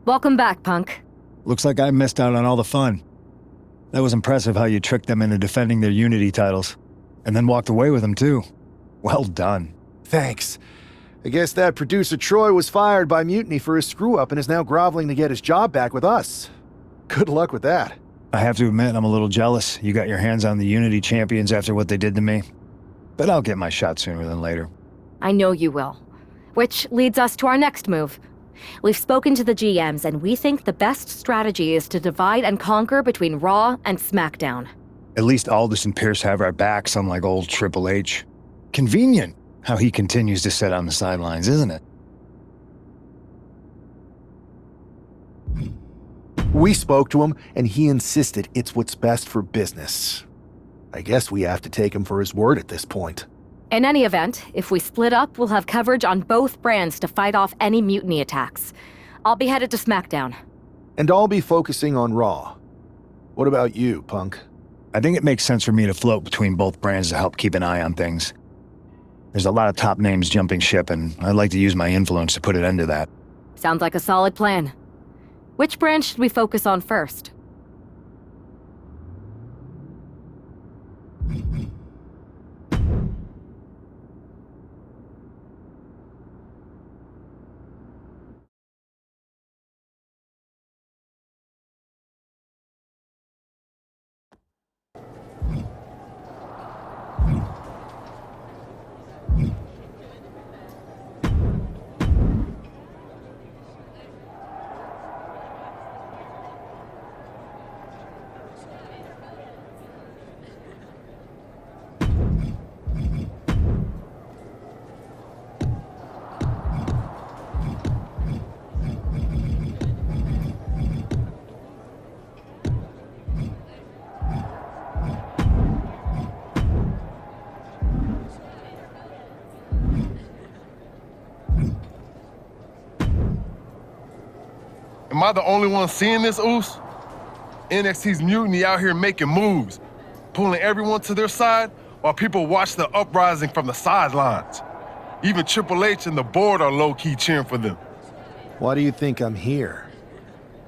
Welcome back, punk. Looks like I missed out on all the fun. That was impressive how you tricked them into defending their Unity titles. And then walked away with them, too. Well done. Thanks. I guess that producer Troy was fired by Mutiny for his screw-up and is now groveling to get his job back with us. Good luck with that. I have to admit, I'm a little jealous you got your hands on the Unity champions after what they did to me. But I'll get my shot sooner than later. I know you will. Which leads us to our next move. We've spoken to the GMs, and we think the best strategy is to divide and conquer between Raw and SmackDown. At least Aldous and Pierce have our backs, unlike old Triple H. Convenient how he continues to sit on the sidelines, isn't it? We spoke to him, and he insisted it's what's best for business. I guess we have to take him for his word at this point. In any event, if we split up, we'll have coverage on both brands to fight off any Mutiny attacks. I'll be headed to SmackDown. And I'll be focusing on Raw. What about you, Punk? I think it makes sense for me to float between both brands to help keep an eye on things. There's a lot of top names jumping ship, and I'd like to use my influence to put an end to that. Sounds like a solid plan. Which brand should we focus on first? Am I the only one seeing this, Oos? NXT's Mutiny out here making moves, pulling everyone to their side while people watch the uprising from the sidelines. Even Triple H and the board are low-key cheering for them. Why do you think I'm here?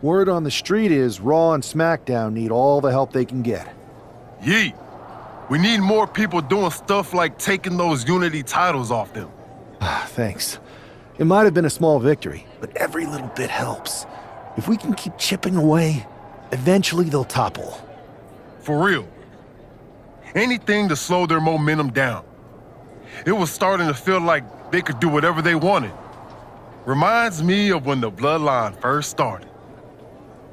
Word on the street is Raw and SmackDown need all the help they can get. Yeet. We need more people doing stuff like taking those Unity titles off them. Thanks. It might have been a small victory, but every little bit helps. If we can keep chipping away, eventually they'll topple. For real. Anything to slow their momentum down. It was starting to feel like they could do whatever they wanted. Reminds me of when the Bloodline first started.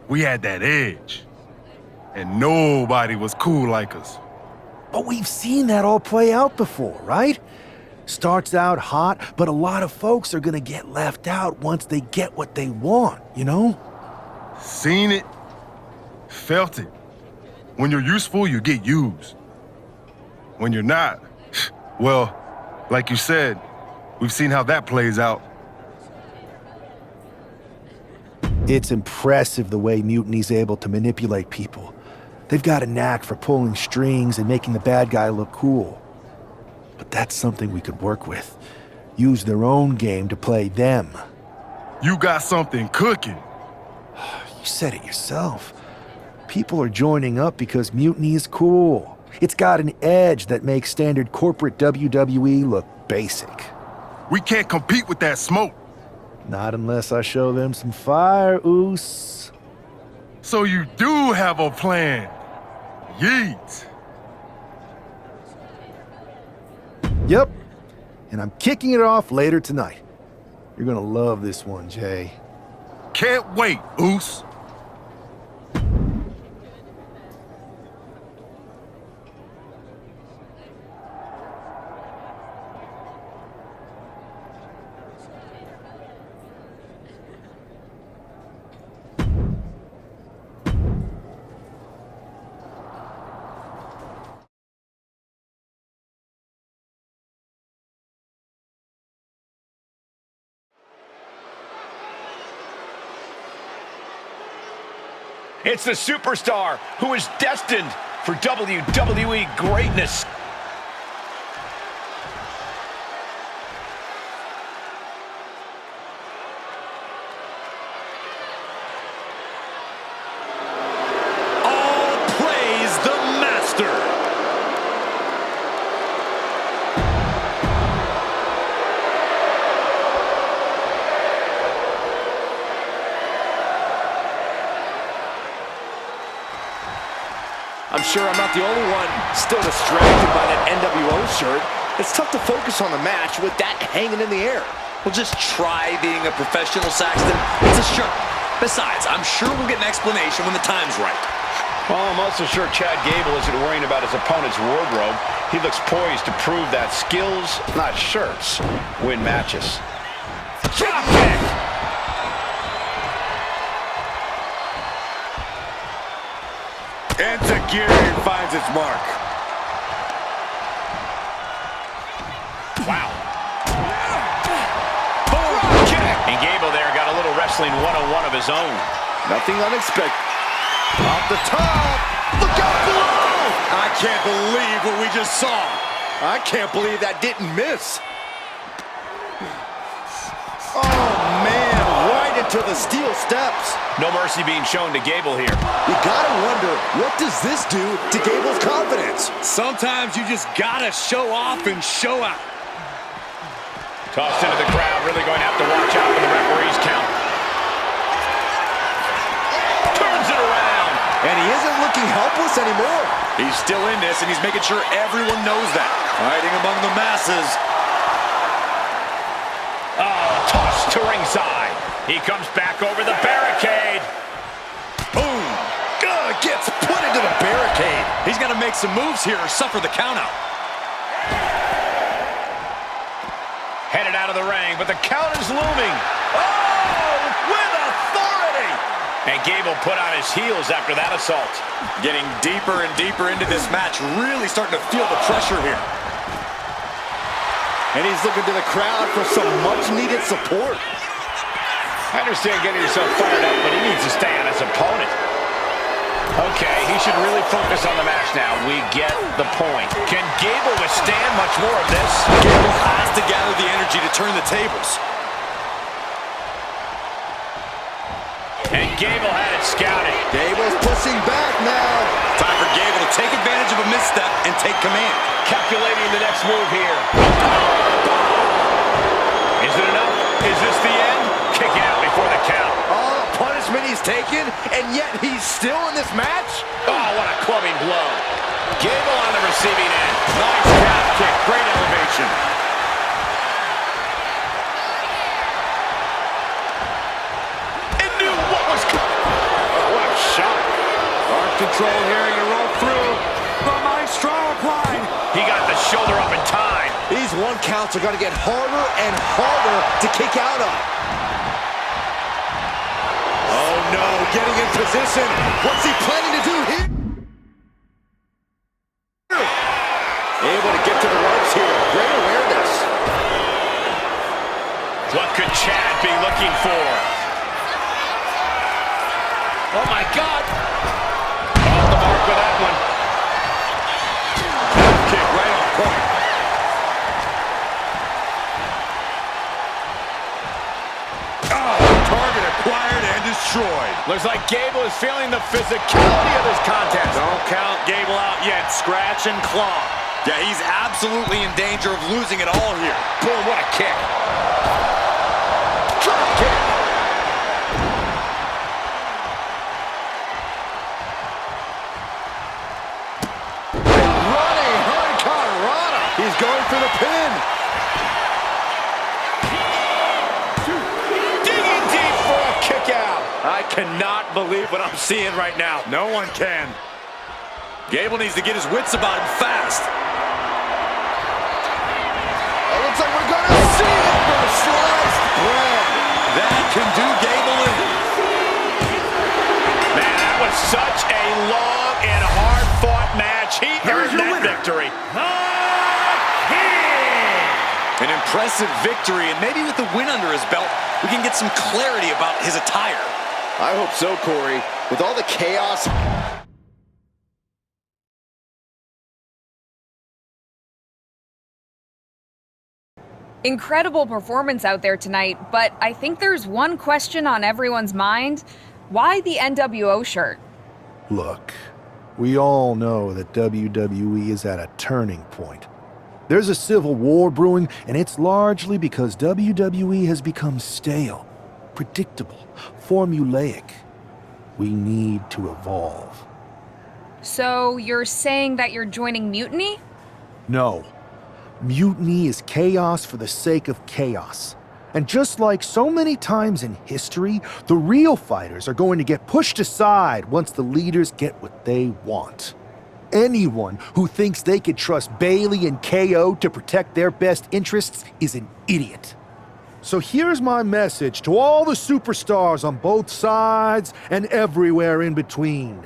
We had that edge. And nobody was cool like us. But we've seen that all play out before, right? Starts out hot, but a lot of folks are gonna get left out once they get what they want, you know? Seen it, felt it. When you're useful, you get used. When you're not, well, like you said, we've seen how that plays out. It's impressive the way Mutiny's able to manipulate people. They've got a knack for pulling strings and making the bad guy look cool. But that's something we could work with. Use their own game to play them. You got something cooking. You said it yourself. People are joining up because Mutiny is cool. It's got an edge that makes standard corporate WWE look basic. We can't compete with that smoke. Not unless I show them some fire, Oos. So you do have a plan. Yeet. Yep. And I'm kicking it off later tonight. You're gonna love this one, Jay. Can't wait, Oos. It's the superstar who is destined for WWE greatness. sure I'm not the only one still distracted by that NWO shirt. It's tough to focus on the match with that hanging in the air. Well, just try being a professional, Saxton. It's a shirt. Besides, I'm sure we'll get an explanation when the time's right. Well, I'm also sure Chad Gable isn't worrying about his opponent's wardrobe. He looks poised to prove that skills, not shirts, win matches. Drop kick! Enziguri finds its mark. Wow. Boom! Kick! And Gable there got a little wrestling 101 of his own. Nothing unexpected. Off the top. Look out below! I can't believe what we just saw. I can't believe that didn't miss. Oh, man, right into the steel steps. No mercy being shown to Gable here. You gotta wonder, what does this do to Gable's confidence? Sometimes you just gotta show off and show out. Tossed into the crowd, really going to have to watch out for the referee's count. Turns it around. And he isn't looking helpless anymore. He's still in this, and he's making sure everyone knows that. Hiding among the masses. Oh, tossed to ringside. He comes back over the barricade. Boom. Gets put into the barricade. He's got to make some moves here or suffer the countout. Headed out of the ring, but the count is looming. Oh, with authority. And Gable put on his heels after that assault. Getting deeper and deeper into this match, really starting to feel the pressure here. And he's looking to the crowd for some much-needed support. I understand getting yourself fired up, but he needs to stay on his opponent. Okay, he should really focus on the match now. We get the point. Can Gable withstand much more of this? Gable has to gather the energy to turn the tables. And Gable had it scouted. Gable's pushing back now. Time for Gable to take advantage of a misstep and take command. Calculating the next move here. Is it enough? Is this the end? Kick out before the count. All the punishment he's taken, and yet he's still in this match? Oh, what a clubbing blow. Gable on the receiving end. Nice calf kick. Great elevation. And knew what was coming. Oh, what a shot. Arm control here, and roll through. The maestro applied. He got the shoulder up in time. These one counts are going to get harder and harder to kick out of. Oh no, getting in position. What's he planning to do here? Able to get to the ropes here. Great awareness. What could Chad be looking for? Oh my God. Off the mark with that one. Kick right on point. Target acquired and destroyed. Looks like Gable is feeling the physicality of this contest. Don't count Gable out yet. Scratch and claw. Yeah, he's absolutely in danger of losing it all here. Boom, what a kick. Drop kick. Running Hurricanrana. He's going for the pin. Digging deep for a kick out. I cannot believe what I'm seeing right now. No one can. Gable needs to get his wits about him fast. It looks like we're gonna see it for sliced bread. That can do Gable in. Man, that was such a long and hard-fought match. He earned that victory. An impressive victory, and maybe with the win under his belt, we can get some clarity about his attire. I hope so, Corey. With all the chaos. Incredible performance out there tonight, but I think there's one question on everyone's mind. Why the NWO shirt? Look, we all know that WWE is at a turning point. There's a civil war brewing, and it's largely because WWE has become stale, predictable, formulaic. We need to evolve. So you're saying that you're joining Mutiny? No. Mutiny is chaos for the sake of chaos. And just like so many times in history, the real fighters are going to get pushed aside once the leaders get what they want. Anyone who thinks they could trust Bailey and KO to protect their best interests is an idiot. So here's my message to all the superstars on both sides and everywhere in between.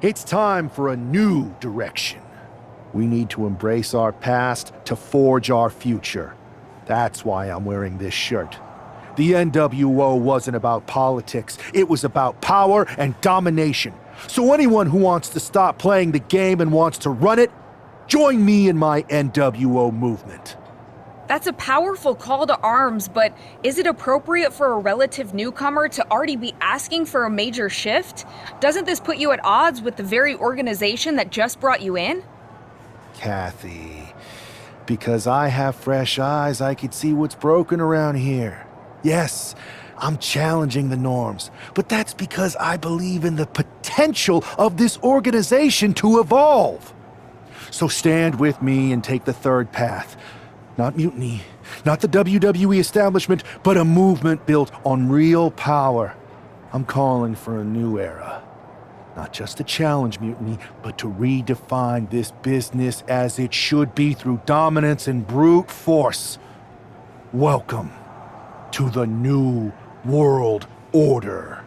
It's time for a new direction. We need to embrace our past to forge our future. That's why I'm wearing this shirt. The NWO wasn't about politics. It was about power and domination. So anyone who wants to stop playing the game and wants to run it, join me in my NWO movement. That's a powerful call to arms, but is it appropriate for a relative newcomer to already be asking for a major shift? Doesn't this put you at odds with the very organization that just brought you in? Kathy, because I have fresh eyes, I could see what's broken around here. Yes, I'm challenging the norms, but that's because I believe in the potential of this organization to evolve. So stand with me and take the third path. Not mutiny, not the WWE establishment, but a movement built on real power. I'm calling for a new era. Not just to challenge mutiny, but to redefine this business as it should be through dominance and brute force. Welcome to the New World Order.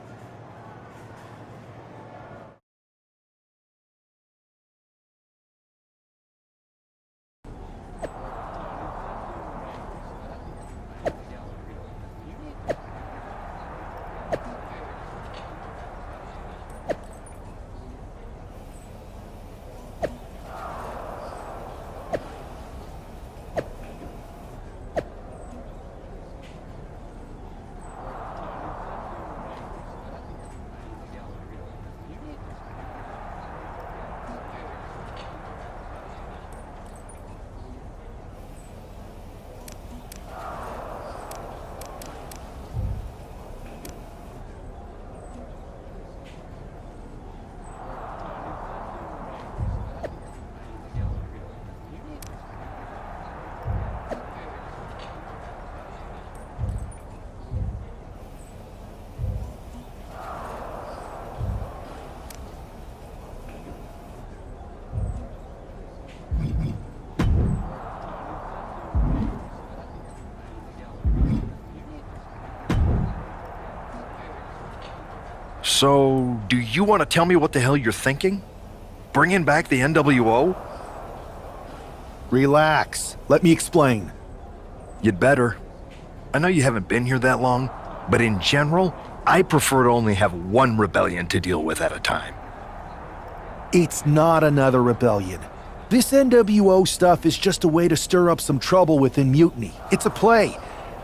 So, do you want to tell me what the hell you're thinking? Bringing back the NWO? Relax. Let me explain. You'd better. I know you haven't been here that long, but in general, I prefer to only have one rebellion to deal with at a time. It's not another rebellion. This NWO stuff is just a way to stir up some trouble within Mutiny. It's a play.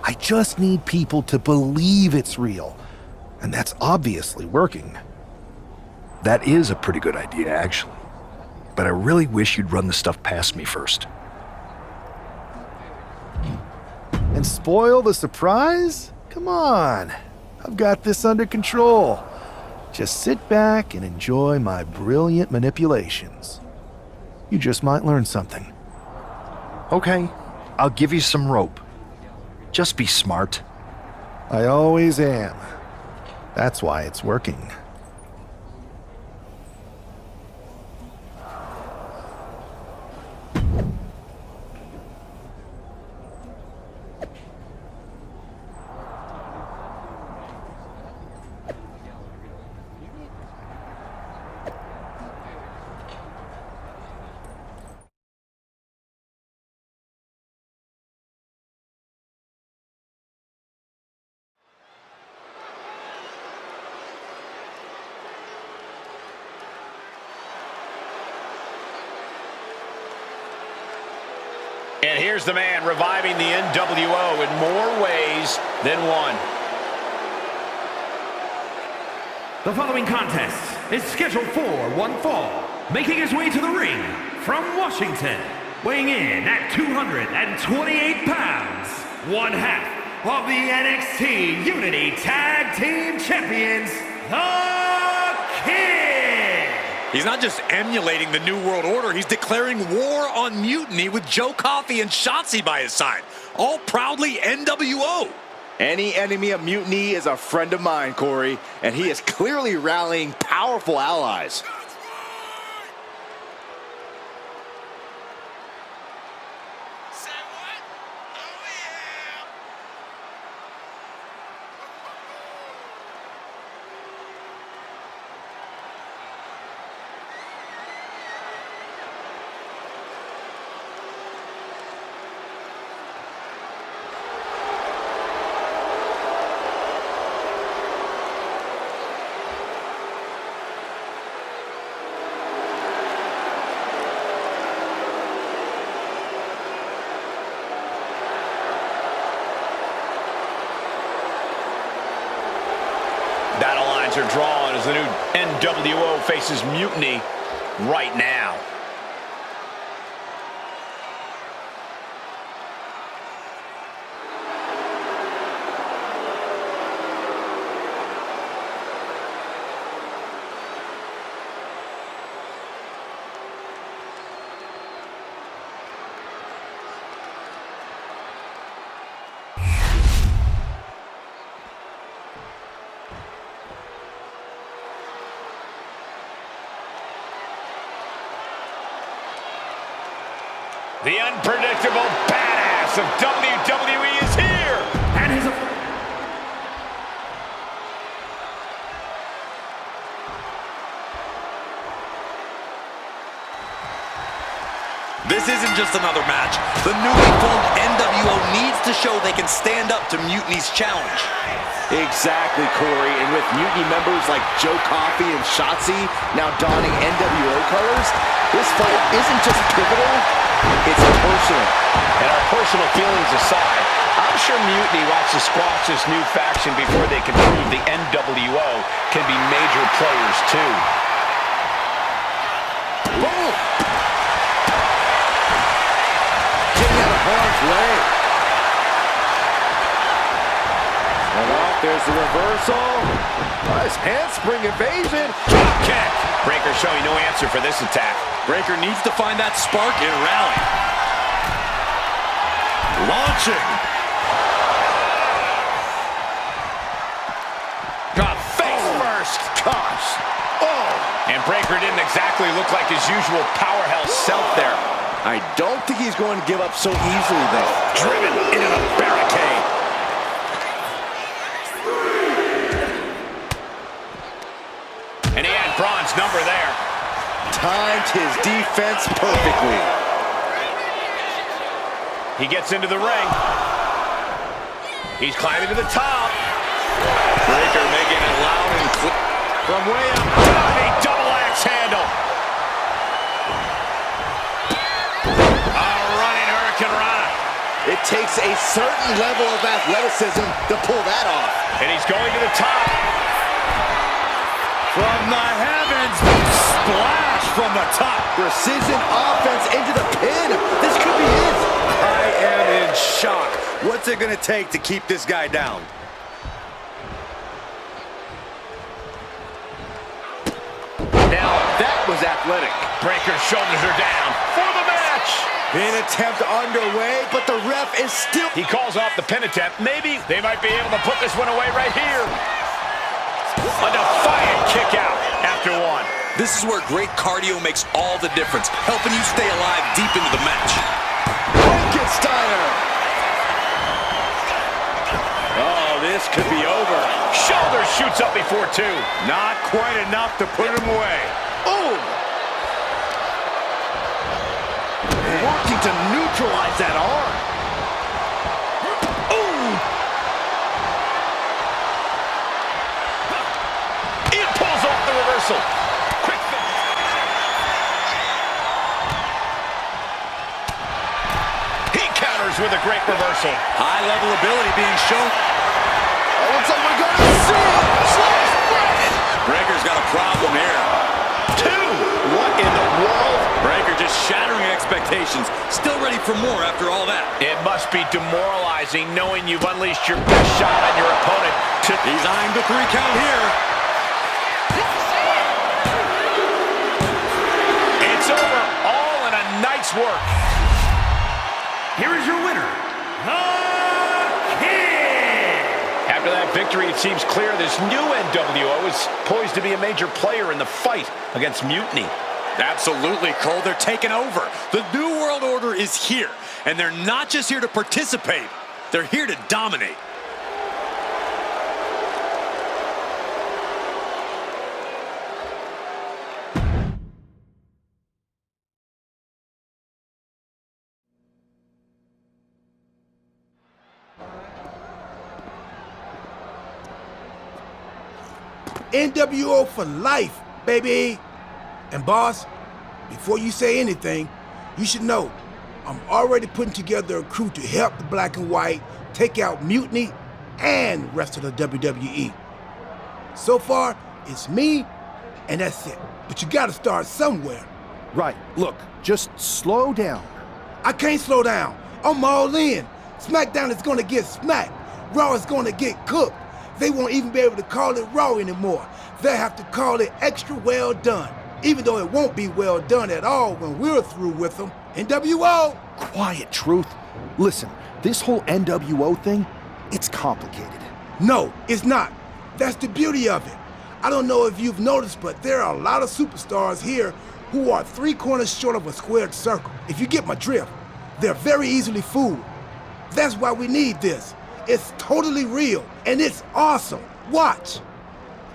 I just need people to believe it's real. And that's obviously working. That is a pretty good idea, actually. But I really wish you'd run the stuff past me first. And spoil the surprise? Come on. I've got this under control. Just sit back and enjoy my brilliant manipulations. You just might learn something. Okay, I'll give you some rope. Just be smart. I always am. That's why it's working. And here's the man reviving the NWO in more ways than one. The following contest is scheduled for one fall. Making his way to the ring from Washington, weighing in at 228 pounds, one half of the NXT Unity Tag Team Champions, The Kid. He's not just emulating the New World Order, he's declaring war on mutiny with Joe Coffey and Shotzi by his side. All proudly NWO. Any enemy of mutiny is a friend of mine, Corey, and he is clearly rallying powerful allies. Battle lines are drawn as the new NWO faces mutiny right now. The unpredictable badass of WWE is here! And his This isn't just another match. The newly formed NWO needs to show they can stand up to Mutiny's challenge. Exactly, Corey. And with mutiny members like Joe Coffey and Shotzi now donning NWO colors, this fight isn't just pivotal, it's personal. And our personal feelings aside, I'm sure Mutiny wants to squash this new faction before they can prove the NWO can be major players too. Boom! Getting out of harm's way. And off, there's the reversal. Nice handspring evasion. Drop kick. Breaker showing no answer for this attack. Breaker needs to find that spark and rally. Launching. Face first. Gosh. Oh! And Breaker didn't exactly look like his usual powerhouse self there. I don't think he's going to give up so easily, though. Driven into the barricade. And he had Braun's number there. Timed his defense perfectly. He gets into the ring. He's climbing to the top. Breaker making it loud and clear. From way up top, a double axe handle. A running Hurricane Rana. It takes a certain level of athleticism to pull that off. And he's going to the top. From the heavens, splash from the top. Precision offense into the pin. This could be it. I am in shock. What's it going to take to keep this guy down? Now That was athletic. Breaker's shoulders are down for the match. Pin attempt underway, but the ref is still... He calls off the pin attempt. Maybe they might be able to put this one away right here. A defiant kick out after one. This is where great cardio makes all the difference, helping you stay alive deep into the match. Frankensteiner. Oh, this could be over. Shoulder shoots up before two. Not quite enough to put him away. Boom. Working to neutralize that arm. It pulls off the reversal. Quick finish. He counters with a great reversal. High level ability being shown. Oh, looks like we're gonna see Slice break. Breaker's got a problem here. Two. What in the world? Breaker just shattering expectations. Still ready for more after all that. It must be demoralizing knowing you've unleashed your best shot on your opponent. He's eyeing the 3 count here. Nice work. Here is your winner, the Kid! After that victory, it seems clear this new NWO is poised to be a major player in the fight against Mutiny. Absolutely, Cole. They're taking over. The New World Order is here, and they're not just here to participate. They're here to dominate. NWO for life, baby. And boss, before you say anything, you should know I'm already putting together a crew to help the Black and White take out Mutiny and the rest of the WWE. So far, it's me, and that's it. But you gotta start somewhere. Right, look, just slow down. I can't slow down. I'm all in. SmackDown is gonna get smacked. Raw is gonna get cooked. They won't even be able to call it Raw anymore. They'll have to call it extra well done. Even though it won't be well done at all when we're through with them. NWO! Quiet, Truth. Listen, this whole NWO thing, it's complicated. No, it's not. That's the beauty of it. I don't know if you've noticed, but there are a lot of superstars here who are 3 corners short of a squared circle. If you get my drift, they're very easily fooled. That's why we need this. It's totally real, and it's awesome. Watch.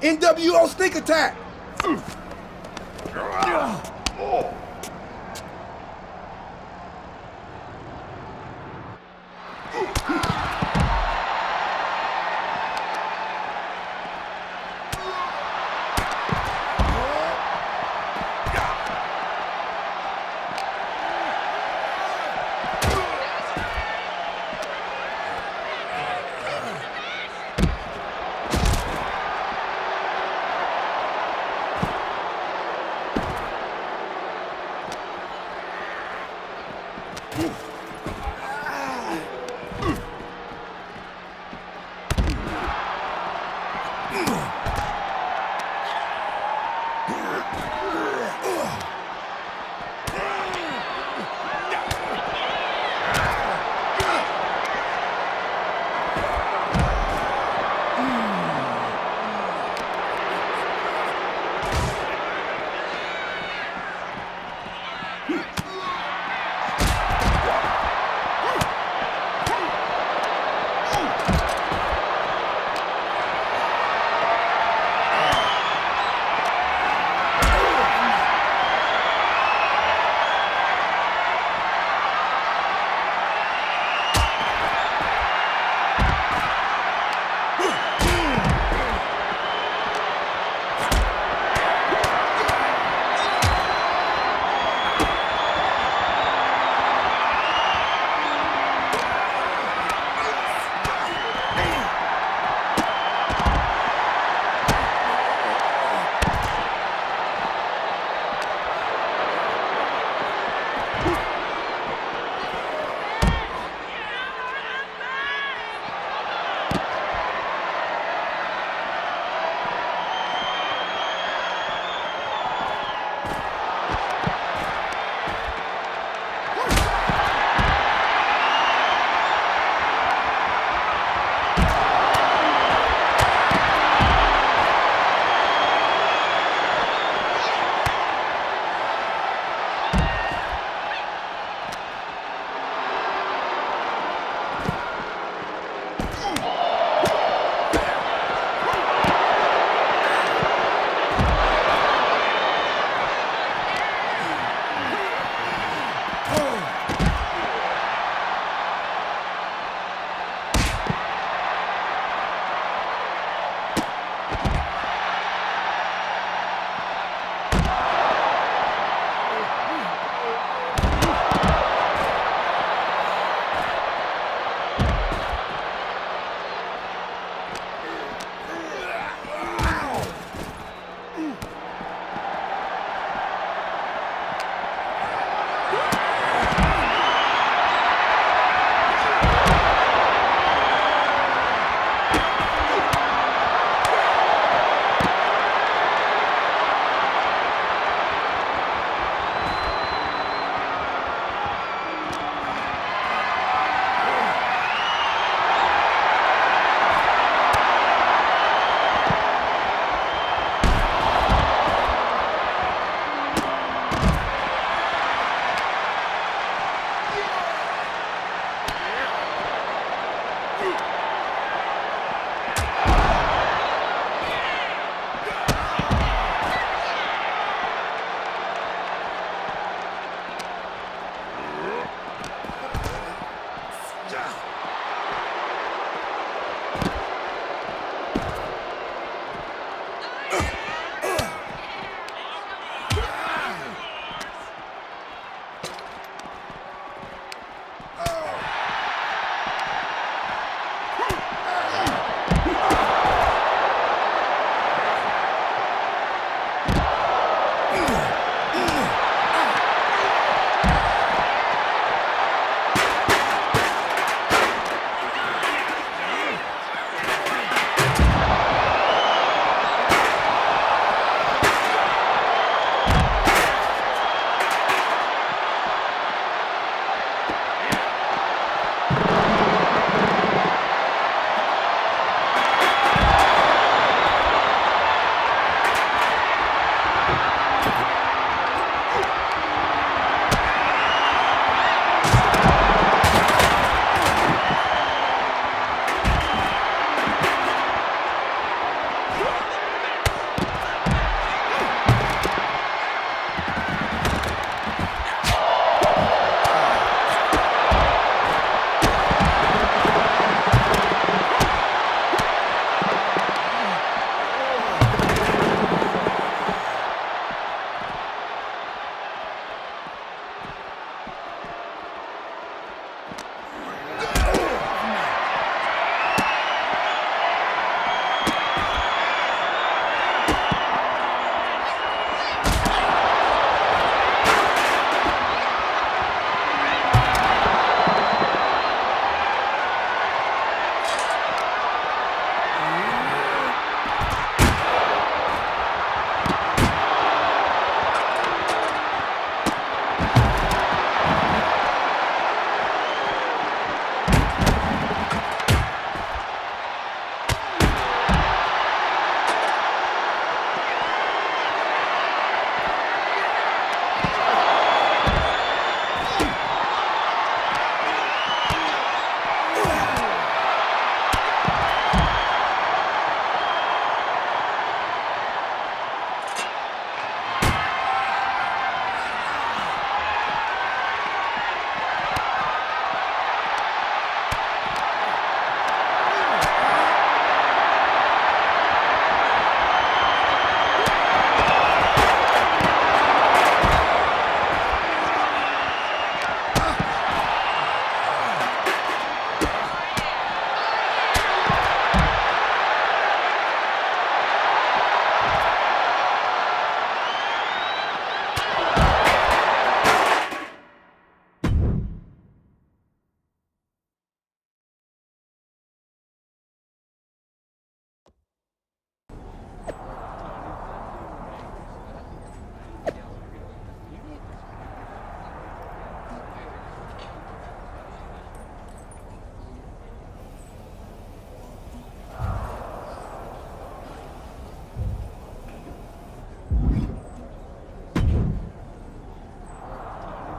NWO sneak attack.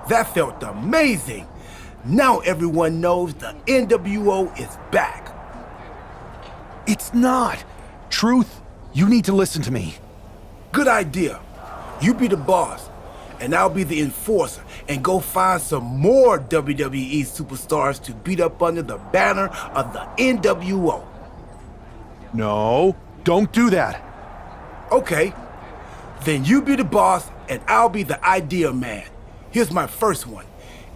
That felt amazing. Now everyone knows the NWO is back. It's not. Truth, you need to listen to me. Good idea. You be the boss, and I'll be the enforcer, and go find some more WWE superstars to beat up under the banner of the NWO. No, don't do that. Okay, then you be the boss, and I'll be the idea man. Here's my first one.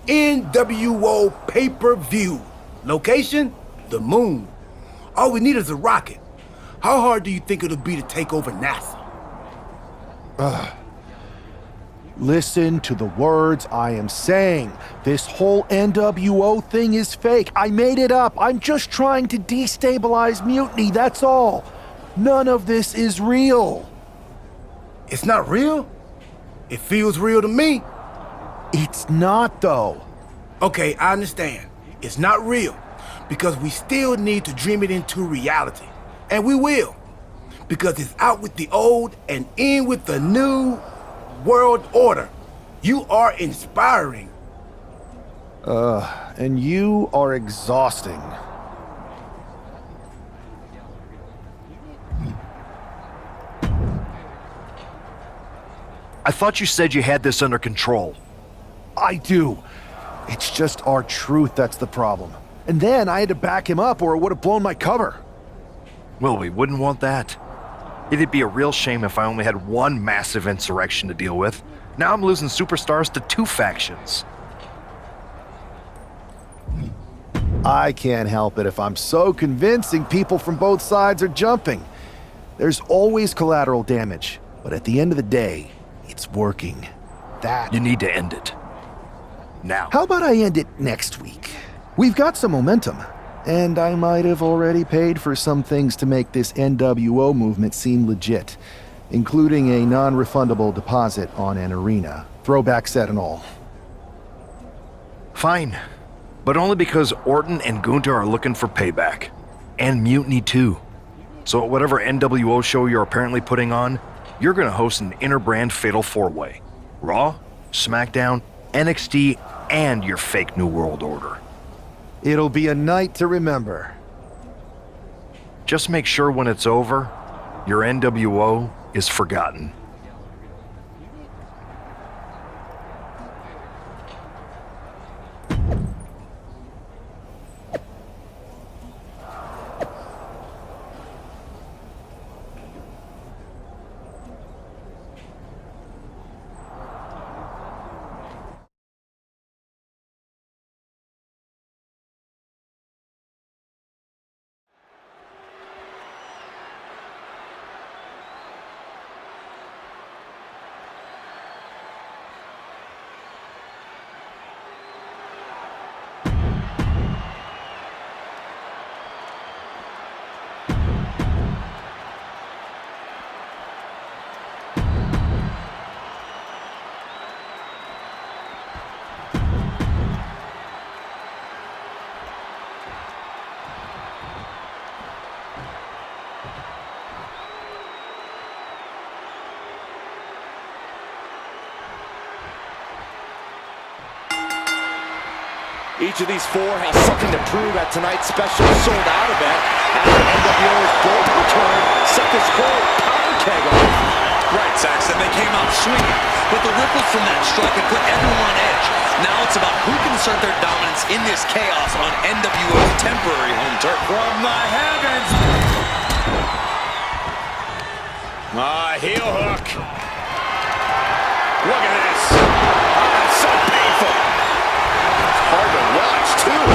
NWO pay-per-view. Location? The moon. All we need is a rocket. How hard do you think it'll be to take over NASA? Listen to the words I am saying. This whole NWO thing is fake. I made it up. I'm just trying to destabilize Mutiny, that's all. None of this is real. It's not real? It feels real to me. It's not, though. Okay, I understand. It's not real, because we still need to dream it into reality. And we will, because it's out with the old and in with the new world order. You are inspiring. And you are exhausting. I thought you said you had this under control. I do. It's just our truth that's the problem. And then I had to back him up or it would have blown my cover. Well, we wouldn't want that. It'd be a real shame if I only had one massive insurrection to deal with. Now I'm losing superstars to two factions. I can't help it if I'm so convincing people from both sides are jumping. There's always collateral damage, but at the end of the day, it's working. That... You need to end it. Now. How about I end it next week? We've got some momentum, and I might have already paid for some things to make this NWO movement seem legit, including a non-refundable deposit on an arena, throwback set and all. Fine, but only because Orton and Gunther are looking for payback. And Mutiny too. So at whatever NWO show you're apparently putting on, you're gonna host an inter-brand fatal four-way. Raw, SmackDown, NXT, and your fake New World Order. It'll be a night to remember. Just make sure when it's over, your NWO is forgotten. Each of these four has something to prove at tonight's special sold-out event. After NWO's bold return, set this whole power keg off. Right, Saxton, they came out swinging, but the ripples from that strike had put everyone on edge. Now it's about who can assert their dominance in this chaos on NWO's temporary home turf. From the heavens! Heel hook. Look at this. Oh, it's so painful. Hard to watch, too.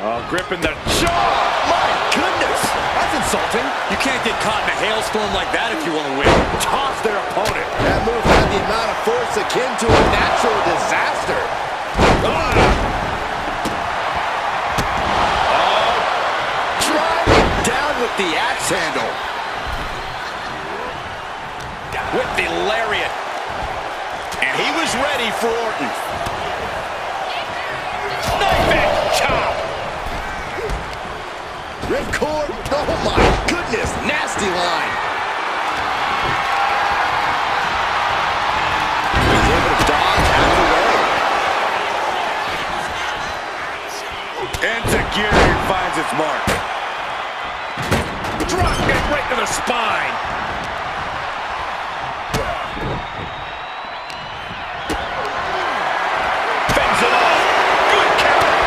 Oh, gripping the jaw. My goodness, that's insulting. You can't get caught in a hailstorm like that if you want to win. Toss their opponent. That move had the amount of force akin to a natural disaster. Driving down with the axe handle. With the lariat. And he was ready for Orton. Knife edge chop. Ripcord. Oh my goodness, nasty line. He's able to dodge out of the way. Enzuigiri finds its mark. Drop kick right to the spine. Fends it off. Good counter.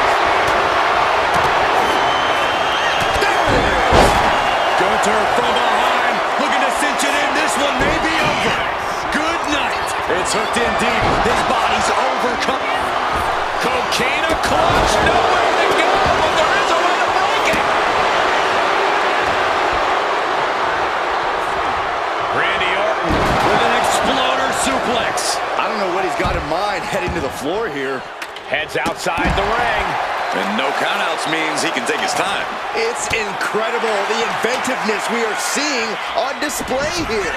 There it is. Gunther from behind, looking to cinch it in. This one may be over. Good night. It's hooked in deep. His body's overcome. Coquina clutch. Nowhere to go, but there is a way to break it. Randy Orton with an exploder suplex. I don't know what he's got in mind heading to the floor here. Heads outside the ring. And no countouts means he can take his time. It's incredible, the inventiveness we are seeing on display here.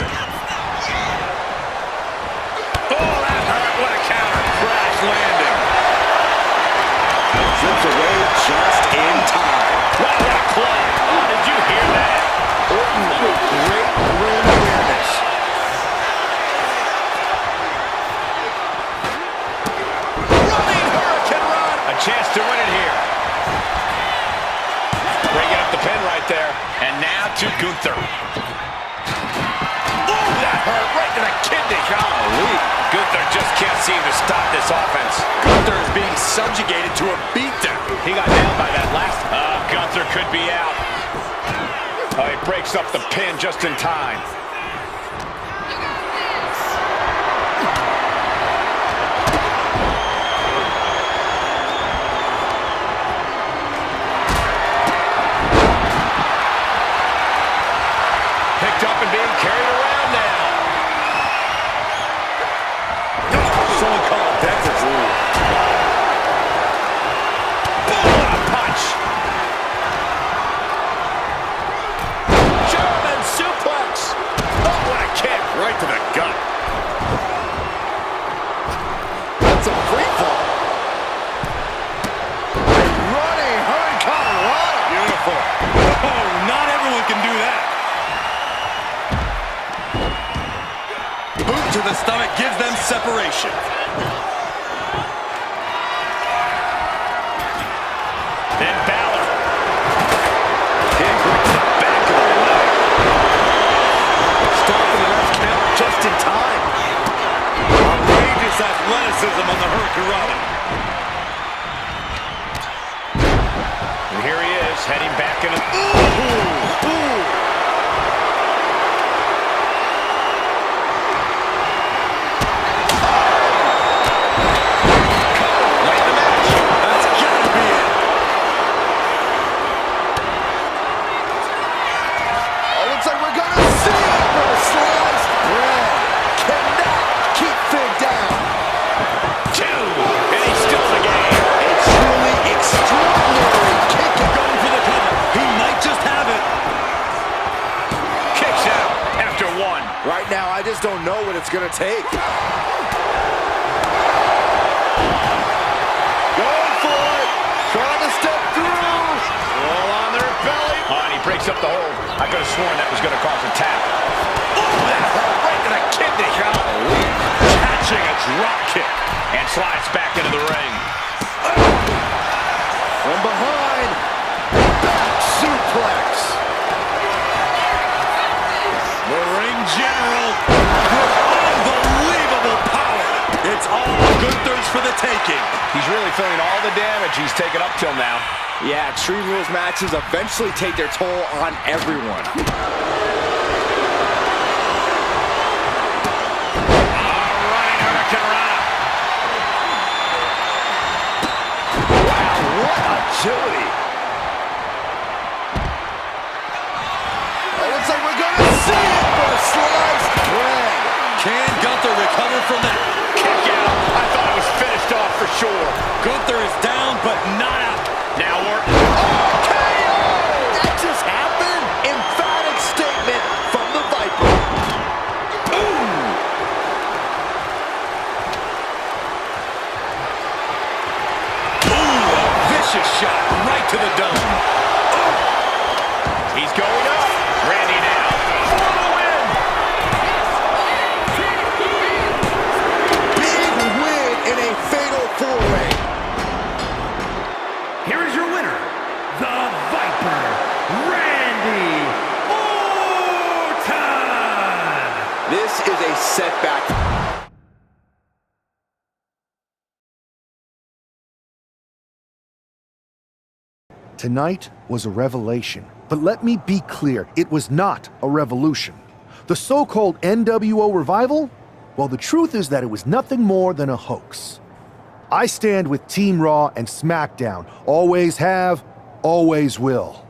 Oh, that hurt. What a counter. Crash landing. Slips away just in time. Wow, what a club. Oh, did you hear that? Orton with great ring awareness. Running Hurricane Run. A chance to win it here. Bringing up the pin right there. And now to Gunther. Oh, that hurt right to the kidney. Golly. Gunther just can't seem to stop this offense. Gunther is being subjugated to a beatdown. He got nailed by that last. Gunther could be out. Oh, he breaks up the pin just in time. Picked up and being carried around now. Someone called Texas rule. Boom, what a punch. German suplex. Oh, what a kick. Right to the gut. That's a free fall. Running Hurricane. Beautiful. Oh, not everyone can do that. Boot to the stomach gives them separation. Then Balor. Kick right to the back of the neck. Stopping the ref's count just in time. Outrageous athleticism on the Hurricane. And here he is, heading back into... Ooh. Right now, I just don't know what it's going to take. Going for it. Trying to step through. Roll on their belly. Oh, and he breaks up the hold. I could have sworn that was going to cause a tap. Oh, that hurt right to the kidney. Golly. Catching a drop kick. And slides back into the ring. From behind. Back suplex. The ring general with unbelievable power. It's all Gunther's for the taking. He's really feeling all the damage he's taken up till now. Yeah, Extreme Rules matches eventually take their toll on everyone. All right, Hurricane. Wow, what agility. Looks like we're going to see it for a sliced bread. Can Gunther recover from that? Kick out. I thought it was finished off for sure. Gunther is down, but not out. Now Orton. Oh, KO! That just happened? Emphatic statement from the Viper. Ooh! Ooh, a vicious shot right to the dome. setback. Tonight was a revelation, but let me be clear, it was not a revolution. The so-called NWO revival? Well, the truth is that it was nothing more than a hoax. I stand with Team Raw and SmackDown. Always have, always will.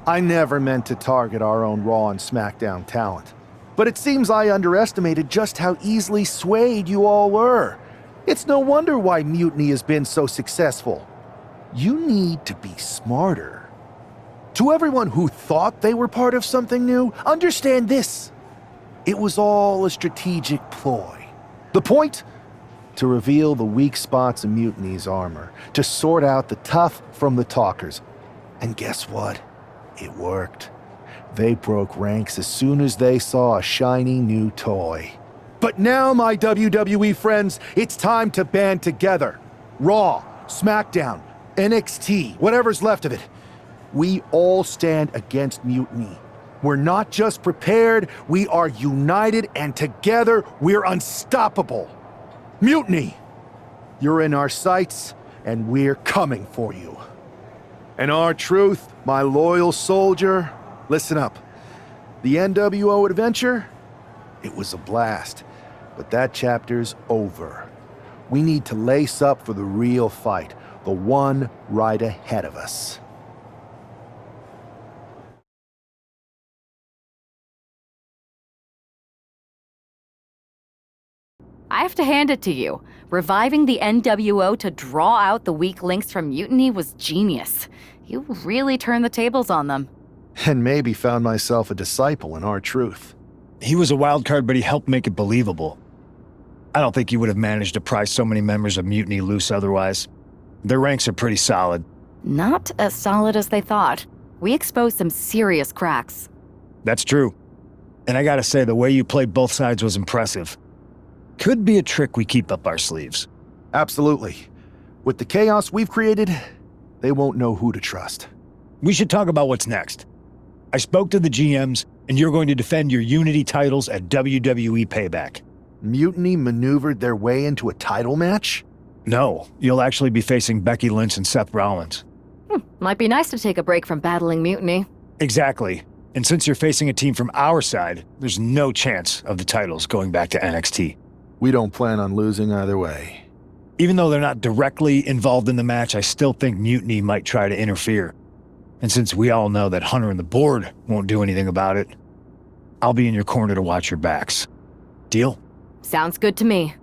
I never meant to target our own Raw and SmackDown talent. But it seems I underestimated just how easily swayed you all were. It's no wonder why Mutiny has been so successful. You need to be smarter. To everyone who thought they were part of something new, understand this. It was all a strategic ploy. The point? To reveal the weak spots in Mutiny's armor, to sort out the tough from the talkers. And guess what? It worked. They broke ranks as soon as they saw a shiny new toy. But now, my WWE friends, it's time to band together. Raw, SmackDown, NXT, whatever's left of it. We all stand against Mutiny. We're not just prepared, we are united, and together we're unstoppable. Mutiny! You're in our sights, and we're coming for you. And R-Truth, my loyal soldier, listen up. The NWO adventure? It was a blast, but that chapter's over. We need to lace up for the real fight, the one right ahead of us. I have to hand it to you. Reviving the NWO to draw out the weak links from Mutiny was genius. You really turned the tables on them. And maybe found myself a disciple in R-Truth. He was a wild card, but he helped make it believable. I don't think you would have managed to pry so many members of Mutiny loose otherwise. Their ranks are pretty solid. Not as solid as they thought. We exposed some serious cracks. That's true. And I gotta say, the way you played both sides was impressive. Could be a trick we keep up our sleeves. Absolutely. With the chaos we've created, they won't know who to trust. We should talk about what's next. I spoke to the GMs, and you're going to defend your Unity titles at WWE Payback. Mutiny maneuvered their way into a title match? No, you'll actually be facing Becky Lynch and Seth Rollins. Might be nice to take a break from battling Mutiny. Exactly. And since you're facing a team from our side, there's no chance of the titles going back to NXT. We don't plan on losing either way. Even though they're not directly involved in the match, I still think Mutiny might try to interfere. And since we all know that Hunter and the board won't do anything about it, I'll be in your corner to watch your backs. Deal? Sounds good to me.